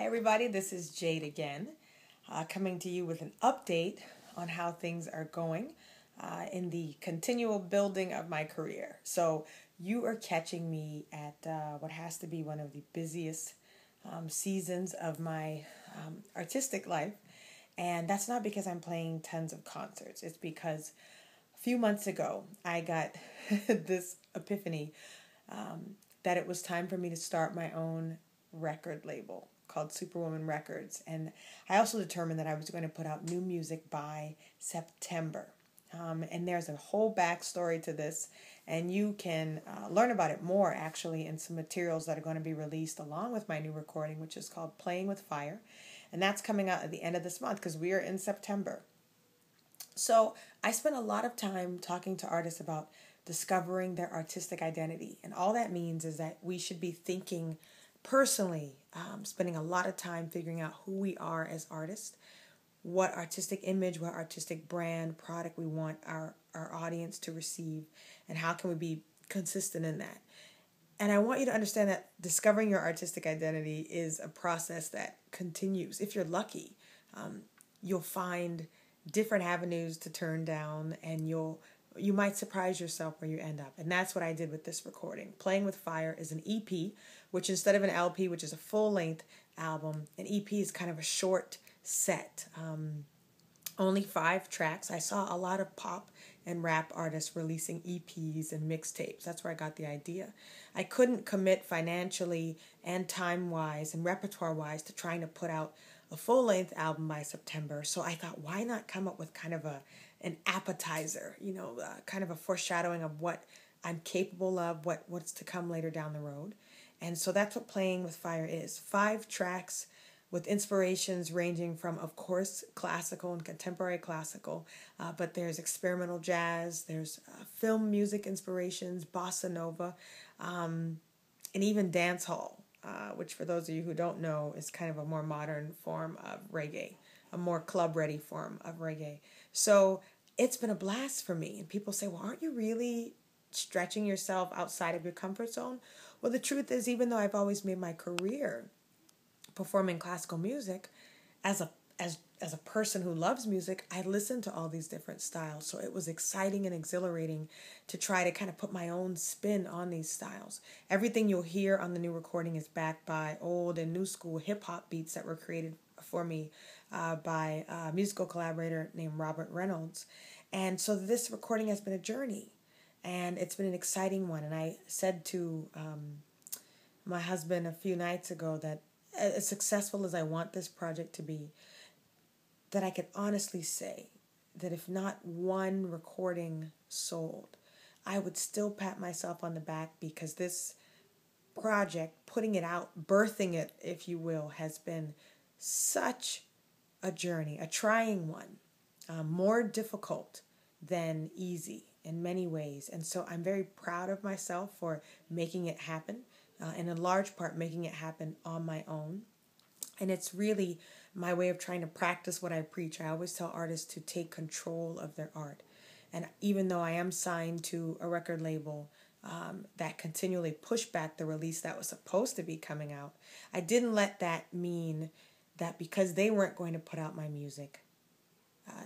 everybody, this is Jade again, coming to you with an update on how things are going in the continual building of my career. So you are catching me at what has to be one of the busiest seasons of my artistic life. And that's not because I'm playing tons of concerts. It's because a few months ago, I got this epiphany that it was time for me to start my own record label called Superwoman Records. And I also determined that I was going to put out new music by September. And there's a whole backstory to this, and you can learn about it more actually in some materials that are going to be released along with my new recording, which is called Playing with Fire. And that's coming out at the end of this month because we are in September. So I spent a lot of time talking to artists about discovering their artistic identity. And all that means is that we should be thinking personally, spending a lot of time figuring out who we are as artists, what artistic image, what artistic brand, product we want our audience to receive, and how can we be consistent in that. And I want you to understand that discovering your artistic identity is a process that continues. If you're lucky, you'll find different avenues to turn down, and you might surprise yourself where you end up. And that's what I did with this recording. Playing with Fire is an EP, which instead of an LP, which is a full-length album, an EP is kind of a short set. Only 5 tracks. I saw a lot of pop and rap artists releasing EPs and mixtapes. That's where I got the idea. I couldn't commit financially and time-wise and repertoire-wise to trying to put out a full-length album by September. So I thought, why not come up with kind of an appetizer, kind of a foreshadowing of what I'm capable of, what's to come later down the road. And so that's what Playing with Fire is. 5 tracks with inspirations ranging from, of course, classical and contemporary classical, but there's experimental jazz, there's film music inspirations, bossa nova, and even dance hall, which for those of you who don't know is kind of a more modern form of reggae, a more club-ready form of reggae. So it's been a blast for me. And people say, well, aren't you really stretching yourself outside of your comfort zone? Well, the truth is, even though I've always made my career performing classical music, as a person who loves music, I listen to all these different styles. So it was exciting and exhilarating to try to kind of put my own spin on these styles. Everything you'll hear on the new recording is backed by old and new school hip-hop beats that were created for me by a musical collaborator named Robert Reynolds. And so this recording has been a journey, and it's been an exciting one. And I said to my husband a few nights ago that as successful as I want this project to be, that I could honestly say that if not one recording sold, I would still pat myself on the back, because this project, putting it out, birthing it, if you will, has been such a journey, a trying one, more difficult than easy in many ways. And so I'm very proud of myself for making it happen, and in large part making it happen on my own. And it's really my way of trying to practice what I preach. I always tell artists to take control of their art. And even though I am signed to a record label that continually pushed back the release that was supposed to be coming out, I didn't let that mean that because they weren't going to put out my music,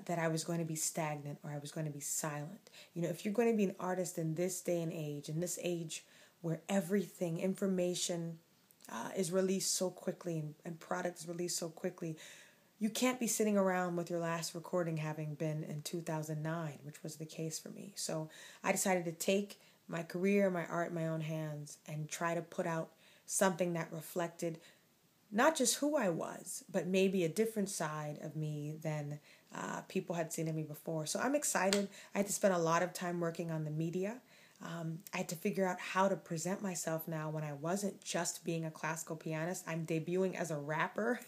that I was going to be stagnant or I was going to be silent. If you're going to be an artist in this day and age, in this age where everything, information is released so quickly and product is released so quickly, you can't be sitting around with your last recording having been in 2009, which was the case for me. So I decided to take my career, my art in my own hands and try to put out something that reflected not just who I was, but maybe a different side of me than people had seen of me before. So I'm excited. I had to spend a lot of time working on the media. I had to figure out how to present myself now when I wasn't just being a classical pianist. I'm debuting as a rapper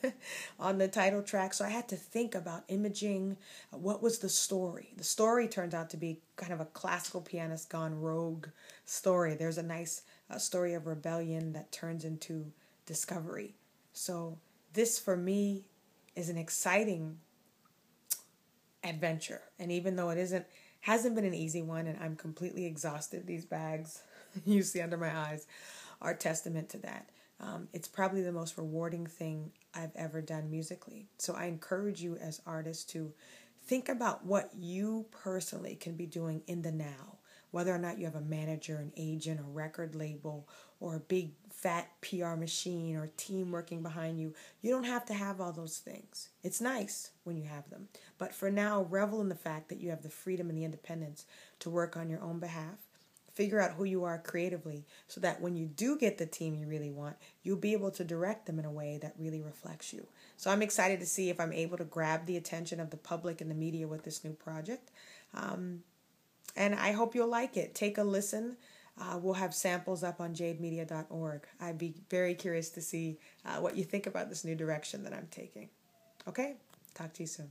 on the title track. So I had to think about imaging. What was the story? The story turns out to be kind of a classical pianist gone rogue story. There's a nice story of rebellion that turns into discovery. So this for me is an exciting adventure. And even though it hasn't been an easy one, and I'm completely exhausted, these bags you see under my eyes are testament to that. It's probably the most rewarding thing I've ever done musically. So I encourage you as artists to think about what you personally can be doing in the now. Whether or not you have a manager, an agent, a record label, or a big fat PR machine or team working behind you, you don't have to have all those things. It's nice when you have them. But for now, revel in the fact that you have the freedom and the independence to work on your own behalf. Figure out who you are creatively so that when you do get the team you really want, you'll be able to direct them in a way that really reflects you. So I'm excited to see if I'm able to grab the attention of the public and the media with this new project. And I hope you'll like it. Take a listen. We'll have samples up on jademedia.org. I'd be very curious to see what you think about this new direction that I'm taking. Okay? Talk to you soon.